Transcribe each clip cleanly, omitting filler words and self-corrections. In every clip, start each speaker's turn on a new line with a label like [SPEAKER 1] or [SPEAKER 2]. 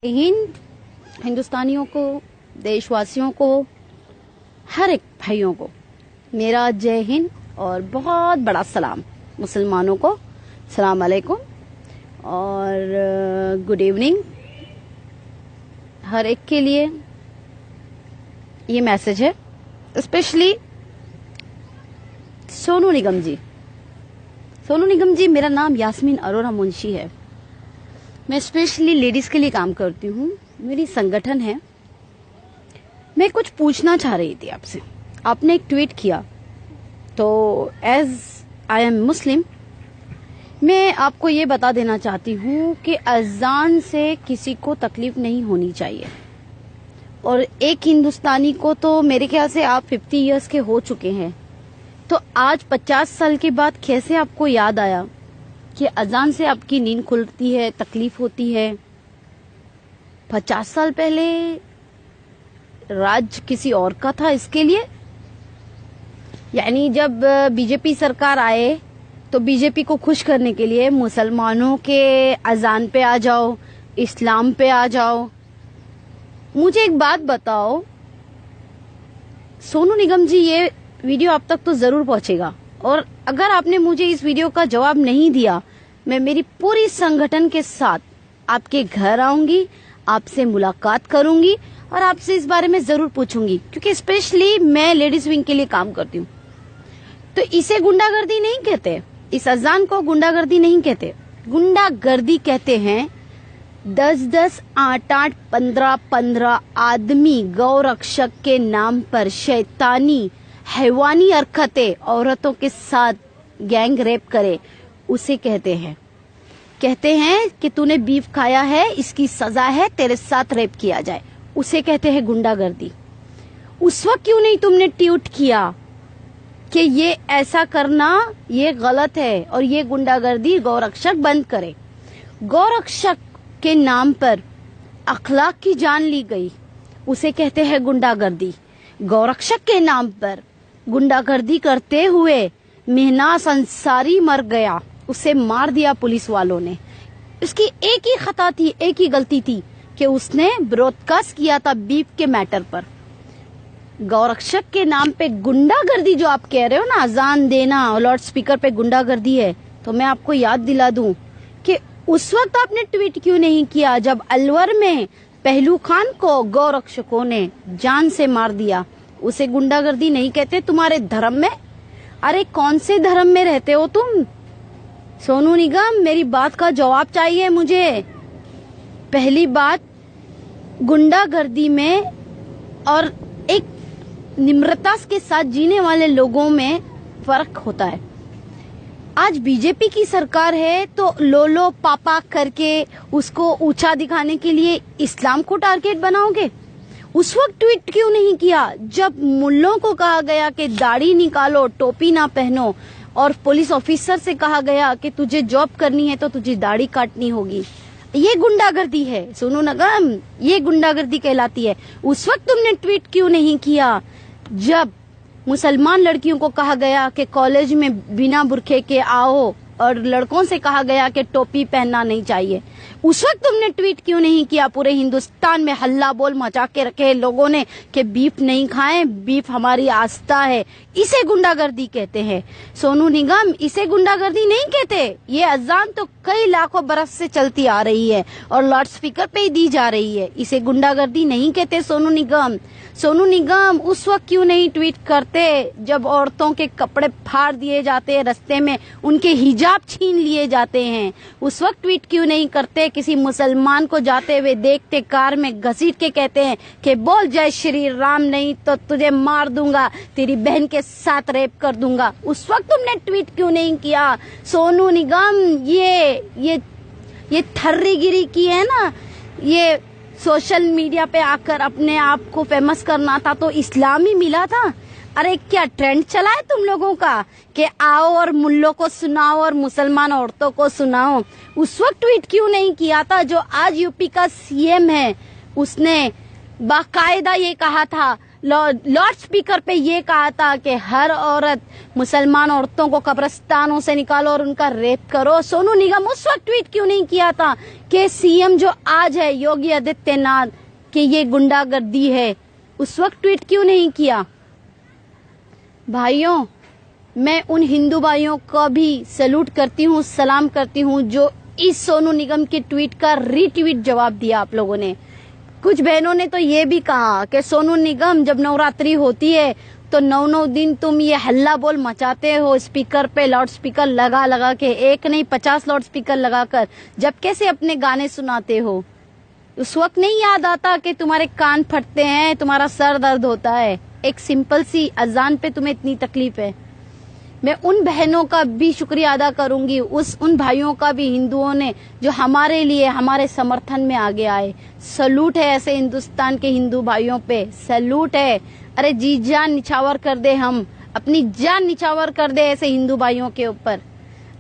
[SPEAKER 1] हिंद हिंदुस्तानियों को, देशवासियों को, हर एक भाइयों को मेरा जय हिंद और बहुत बड़ा सलाम। मुसलमानों को सलाम अलैकुम और गुड इवनिंग। हर एक के लिए ये मैसेज है, स्पेशली सोनू निगम जी। सोनू निगम जी, मेरा नाम यास्मीन अरोरा मुंशी है। मैं स्पेशली लेडीज के लिए काम करती हूँ, मेरी संगठन है। मैं कुछ पूछना चाह रही थी आपसे। आपने एक ट्वीट किया, तो एज आई एम मुस्लिम मैं आपको ये बता देना चाहती हूँ कि अजान से किसी को तकलीफ नहीं होनी चाहिए। और एक हिंदुस्तानी को तो मेरे ख्याल से आप 50 इयर्स के हो चुके हैं, तो आज 50 साल के बाद कैसे आपको याद आया कि अजान से आपकी नींद खुलती है, तकलीफ होती है। 50 साल पहले राज किसी और का था इसके लिए। यानी जब बीजेपी सरकार आए तो बीजेपी को खुश करने के लिए मुसलमानों के अजान पे आ जाओ, इस्लाम पे आ जाओ। मुझे एक बात बताओ सोनू निगम जी, ये वीडियो आप तक तो जरूर पहुंचेगा, और अगर आपने मुझे इस वीडियो का जवाब नहीं दिया, मैं मेरी पूरी संगठन के साथ आपके घर आऊंगी, आपसे मुलाकात करूंगी और आपसे इस बारे में जरूर पूछूंगी, क्योंकि स्पेशली मैं लेडीज विंग के लिए काम करती हूँ। तो इसे गुंडागर्दी नहीं कहते, इस अजान को गुंडागर्दी नहीं कहते। गुंडागर्दी कहते हैं 10-10, 8-8, 15-15 आदमी गौरक्षक के नाम पर शैतानी हैवानी हरकतें औरतों के साथ गैंग रेप करे, उसे कहते हैं कि तूने बीफ खाया है, इसकी सजा है, तेरे साथ रेप किया जाए, उसे कहते हैं गुंडागर्दी। उस वक्त क्यों नहीं तुमने ट्वीट किया कि ये ऐसा करना ये गलत है और ये गुंडागर्दी, गौरक्षक बंद करे। गौरक्षक के नाम पर अखलाक की जान ली गई, उसे कहते हैं गुंडागर्दी। गौरक्षक के नाम पर गुंडागर्दी करते हुए मेहनाज अंसारी मर गया, उसे मार दिया पुलिस वालों ने। उसकी एक ही खता थी, एक ही गलती थी कि उसने ब्रॉडकास्ट किया था बीफ के मैटर पर। गौरक्षक के नाम पे गुंडागर्दी जो आप कह रहे हो ना, अजान देना और लाउड स्पीकर पे गुंडागर्दी है, तो मैं आपको याद दिला दूं कि उस वक्त आपने ट्वीट क्यों नहीं किया जब अलवर में पहलू खान को गौरक्षकों ने जान से मार दिया। उसे गुंडागर्दी नहीं कहते तुम्हारे धर्म में। अरे कौन से धर्म में रहते हो तुम? सोनू निगम, मेरी बात का जवाब चाहिए मुझे। पहली बात, गुंडागर्दी में और एक निम्रता के साथ जीने वाले लोगों में फर्क होता है। आज बीजेपी की सरकार है तो लोलो पापा करके उसको ऊंचा दिखाने के लिए इस्लाम को टारगेट बनाओगे। उस वक्त ट्वीट क्यों नहीं किया जब मुल्लों को कहा गया कि दाढ़ी निकालो, टोपी ना पहनो, और पुलिस ऑफिसर से कहा गया कि तुझे जॉब करनी है तो तुझे दाढ़ी काटनी होगी। ये गुंडागर्दी है सोनू निगम, ये गुंडागर्दी कहलाती है। उस वक्त तुमने ट्वीट क्यों नहीं किया जब मुसलमान लड़कियों को कहा गया कि कॉलेज में बिना बुरखे के आओ और लड़कों से कहा गया कि टोपी पहनना नहीं चाहिए? उस वक्त तुमने ट्वीट क्यों नहीं किया? पूरे हिंदुस्तान में हल्ला बोल मचा के रखे लोगों ने कि बीफ नहीं खाएं, बीफ हमारी आस्था है। इसे गुंडागर्दी कहते हैं सोनू निगम, इसे गुंडागर्दी नहीं कहते। ये अजान तो कई लाखों बरस से चलती आ रही है और लाउड स्पीकर पे ही दी जा रही है, इसे गुंडागर्दी नहीं कहते सोनू निगम। सोनू निगम, उस वक्त क्यों नहीं ट्वीट करते जब औरतों के कपड़े फाड़ दिए जाते हैं, रास्ते में उनके हिजाब छीन लिए जाते हैं? उस वक्त ट्वीट क्यों नहीं करते? किसी मुसलमान को जाते हुए देखते कार में घसीट के कहते हैं कि बोल जय श्री राम, नहीं तो तुझे मार दूंगा, तेरी बहन के साथ रेप कर दूंगा। उस वक्त तुमने ट्वीट क्यों नहीं किया सोनू निगम? ये ठर्रीगिरी की है ना, ये सोशल मीडिया पे आकर अपने आप को फेमस करना था तो इस्लाम ही मिला था। अरे क्या ट्रेंड चला है तुम लोगों का कि आओ और मुल्लों को सुनाओ और मुसलमान औरतों को सुनाओ? उस वक्त ट्वीट क्यों नहीं किया था जो आज यूपी का सीएम है? उसने बाकायदा ये कहा था लाउड स्पीकर पे ये कहा था कि हर औरत मुसलमान औरतों को कब्रिस्तानों से निकालो और उनका रेप करो। सोनू निगम उस वक्त ट्वीट क्यों नहीं किया था कि सीएम जो आज है योगी आदित्यनाथ कि ये गुंडागर्दी है? उस वक्त ट्वीट क्यों नहीं किया? भाइयों, मैं उन हिंदू भाइयों को भी सैल्यूट करती हूँ, सलाम करती हूँ जो इस सोनू निगम के ट्वीट का रीट्वीट जवाब दिया आप लोगों ने। कुछ बहनों ने तो ये भी कहा कि सोनू निगम जब नवरात्रि होती है तो 9 दिन तुम ये हल्ला बोल मचाते हो स्पीकर पे, लाउड स्पीकर लगा लगा के, एक नहीं 50 लाउड स्पीकर लगाकर, जब कैसे अपने गाने सुनाते हो? उस वक्त नहीं याद आता कि तुम्हारे कान फटते हैं, तुम्हारा सर दर्द होता है, एक सिंपल सी अजान पे तुम्हें इतनी तकलीफ है। मैं उन बहनों का भी शुक्रिया अदा करूंगी, उन भाइयों का भी, हिंदुओं ने जो हमारे लिए, हमारे समर्थन में आगे आए। सैल्यूट है ऐसे हिंदुस्तान के हिंदू भाइयों पे, सैल्यूट है। अरे जी जान निछावर कर दे, हम अपनी जान निछावर कर दे ऐसे हिंदू भाइयों के ऊपर।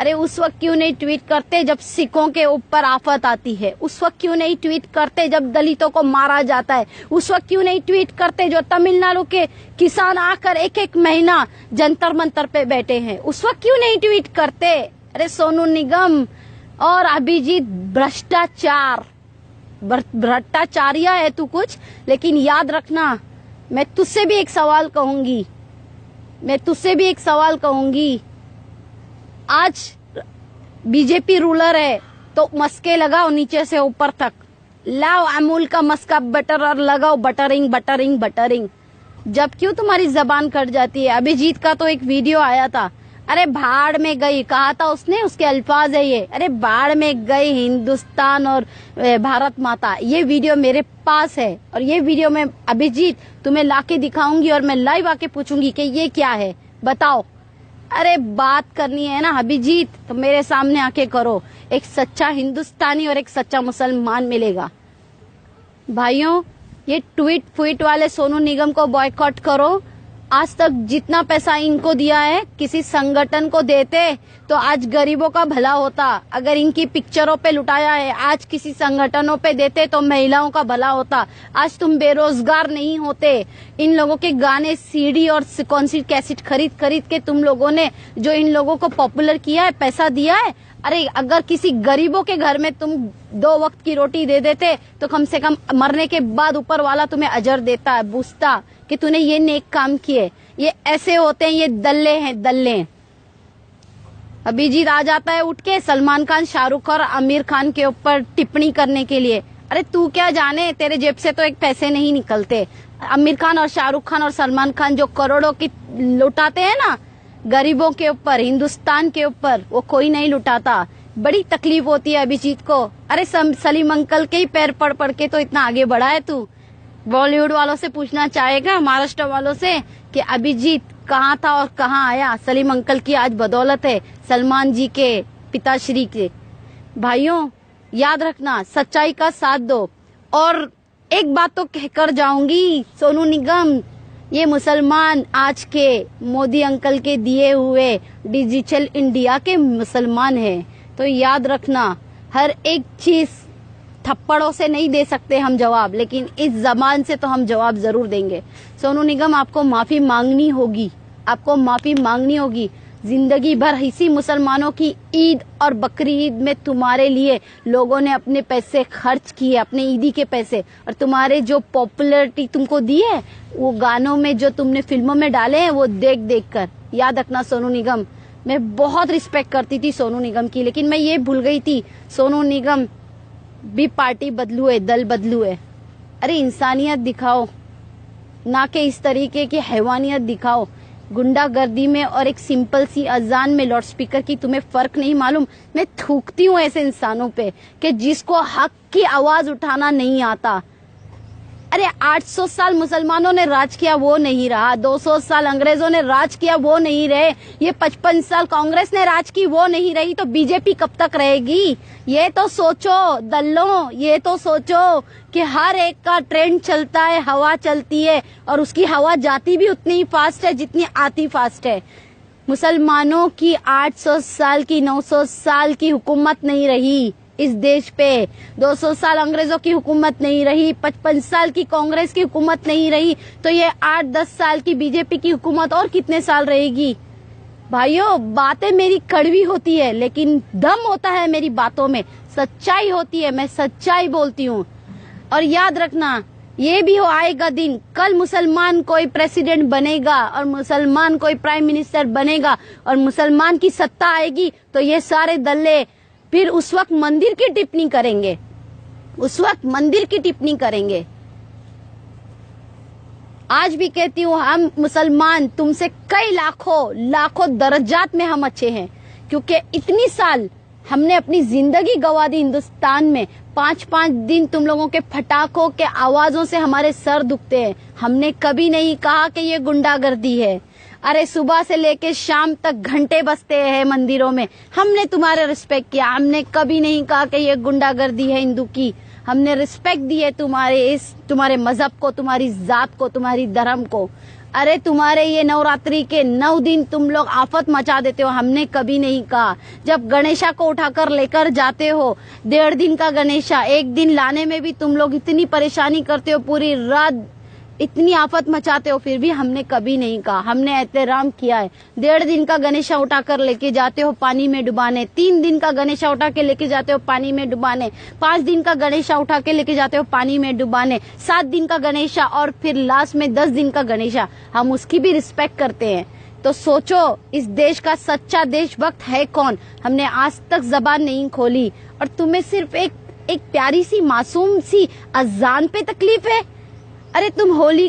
[SPEAKER 1] अरे उस वक्त क्यों नहीं ट्वीट करते जब सिखों के ऊपर आफत आती है? उस वक्त क्यों नहीं ट्वीट करते जब दलितों को मारा जाता है? उस वक्त क्यों नहीं ट्वीट करते जो तमिलनाडु के किसान आकर एक महीना जंतर मंतर पे बैठे हैं? उस वक्त क्यों नहीं ट्वीट करते? अरे सोनू निगम और अभिजीत, भ्रष्टाचारिया है तू कुछ, लेकिन याद रखना, मैं तुझसे भी एक सवाल कहूंगी, आज बीजेपी रूलर है तो मस्के लगाओ नीचे से ऊपर तक, लाओ अमूल का मस्का बटर और लगाओ बटरिंग। जब क्यों तुम्हारी जबान कट जाती है? अभिजीत का तो एक वीडियो आया था, अरे भाड़ में गई कहा था उसने, उसके अल्फाज है ये, अरे भाड़ में गई हिंदुस्तान और भारत माता। ये वीडियो मेरे पास है और ये वीडियो मैं अभिजीत तुम्हें लाके दिखाऊंगी और मैं लाइव आके पूछूंगी कि ये क्या है, बताओ। अरे बात करनी है ना अभिजीत तो मेरे सामने आके करो, एक सच्चा हिंदुस्तानी और एक सच्चा मुसलमान मिलेगा। भाइयों, ये ट्वीट वाले सोनू निगम को बॉयकॉट करो। आज तक जितना पैसा इनको दिया है किसी संगठन को देते तो आज गरीबों का भला होता। अगर इनकी पिक्चरों पे लुटाया है आज किसी संगठनों पे देते तो महिलाओं का भला होता। आज तुम बेरोजगार नहीं होते। इन लोगों के गाने सीडी और कौन-सी कैसेट खरीद के तुम लोगों ने जो इन लोगों को पॉपुलर किया है, पैसा दिया है। अरे अगर किसी गरीबों के घर में तुम 2 वक्त की रोटी दे देते तो कम से कम मरने के बाद ऊपर वाला तुम्हें अजर देता है, पूछता कि तूने ये नेक काम किए। ये ऐसे होते हैं, ये दल्ले। अभिजीत आ जाता है उठ के सलमान खान, शाहरुख और आमिर खान के ऊपर टिप्पणी करने के लिए। अरे तू क्या जाने, तेरे जेब से तो एक पैसे नहीं निकलते। आमिर खान और शाहरुख खान और सलमान खान जो करोड़ों की लुटाते हैं ना गरीबों के ऊपर, हिंदुस्तान के ऊपर, वो कोई नहीं लुटाता। बड़ी तकलीफ होती है अभिजीत को। अरे सलीम अंकल के ही पैर पड़ के तो इतना आगे बढ़ा है तू। बॉलीवुड वालों से पूछना चाहेगा, महाराष्ट्र वालों से, कि अभिजीत कहाँ था और कहाँ आया? सलीम अंकल की आज बदौलत है, सलमान जी के पिताश्री के। भाइयों याद रखना, सच्चाई का साथ दो। और एक बात तो कहकर जाऊंगी, सोनू निगम, ये मुसलमान आज के मोदी अंकल के दिए हुए डिजिटल इंडिया के मुसलमान हैं। तो याद रखना, हर एक चीज थप्पड़ों से नहीं दे सकते हम जवाब, लेकिन इस जबान से तो हम जवाब जरूर देंगे। सोनू निगम, आपको माफी मांगनी होगी। जिंदगी भर इसी मुसलमानों की ईद और बकरी ईद में तुम्हारे लिए लोगों ने अपने पैसे खर्च किए, अपने ईदी के पैसे, और तुम्हारे जो पॉपुलैरिटी तुमको दी है वो गानों में जो तुमने फिल्मों में डाले हैं वो देख कर। याद रखना सोनू निगम, मैं बहुत रिस्पेक्ट करती थी सोनू निगम की, लेकिन मैं ये भूल गई थी सोनू निगम भी पार्टी बदलू है, दल बदलू है। अरे इंसानियत दिखाओ, ना कि इस तरीके की हैवानियत दिखाओ। गुंडागर्दी में और एक सिंपल सी अजान में लाउड स्पीकर की तुम्हें फर्क नहीं मालूम। मैं थूकती हूँ ऐसे इंसानों पे कि जिसको हक की आवाज उठाना नहीं आता। अरे 800 साल मुसलमानों ने राज किया, वो नहीं रहा। 200 साल अंग्रेजों ने राज किया, वो नहीं रहे। ये 55 साल कांग्रेस ने राज की, वो नहीं रही। तो बीजेपी कब तक रहेगी? ये तो सोचो दल्लों, ये तो सोचो कि हर एक का ट्रेंड चलता है, हवा चलती है, और उसकी हवा जाती भी उतनी ही फास्ट है जितनी आती फास्ट है। मुसलमानों की 800 साल की 900 साल की हुकूमत नहीं रही। इस देश पे। 200 साल अंग्रेजों की हुकूमत नहीं रही, 55 साल की कांग्रेस की हुकूमत नहीं रही, तो ये 8-10 साल की बीजेपी की हुकूमत और कितने साल रहेगी। भाइयों, बातें मेरी कड़वी होती है लेकिन दम होता है मेरी बातों में, सच्चाई होती है, मैं सच्चाई बोलती हूँ। और याद रखना, ये भी हो आएगा दिन, कल मुसलमान कोई प्रेसिडेंट बनेगा और मुसलमान कोई प्राइम मिनिस्टर बनेगा और मुसलमान की सत्ता आएगी, तो ये सारे दल्ले फिर उस वक्त मंदिर की टिप्पणी करेंगे, उस वक्त मंदिर की टिप्पणी करेंगे। आज भी कहती हूँ, हम मुसलमान तुमसे कई लाखों दर्जात में हम अच्छे हैं, क्योंकि इतनी साल हमने अपनी जिंदगी गवा दी हिंदुस्तान में। 5-5 दिन तुम लोगों के फटाकों के आवाजों से हमारे सर दुखते हैं। हमने कभी नहीं कहा कि ये गुंडागर्दी है। अरे सुबह से लेके शाम तक घंटे बजते हैं मंदिरों में, हमने तुम्हारे रिस्पेक्ट किया। हमने कभी नहीं कहा कि ये गुंडागर्दी है हिंदू की। हमने रिस्पेक्ट दी है तुम्हारे मजहब को, तुम्हारी जात को, तुम्हारी धर्म को। अरे तुम्हारे ये नवरात्रि के 9 दिन तुम लोग आफत मचा देते हो, हमने कभी नहीं कहा। जब गणेशा को उठाकर लेकर जाते हो, 1.5 दिन का गणेशा, 1 दिन लाने में भी तुम लोग इतनी परेशानी करते हो, पूरी रात इतनी आफत मचाते हो, फिर भी हमने कभी नहीं कहा। हमने एहतराम किया है। 1.5 दिन का गणेशा उठाकर लेके जाते हो पानी में डुबाने, 3 दिन का गणेशा उठा के लेके जाते हो पानी में डुबाने, 5 दिन का गणेशा उठा के लेके जाते हो पानी में डुबाने, 7 दिन का गणेशा और फिर लास्ट में 10 दिन का गणेशा, हम उसकी भी रिस्पेक्ट करते हैं। तो सोचो, इस देश का सच्चा देशभक्त है कौन? हमने आज तक जबान नहीं खोली और तुम्हें सिर्फ एक प्यारी सी मासूम सी अजान पे तकलीफ है। अरे तुम होली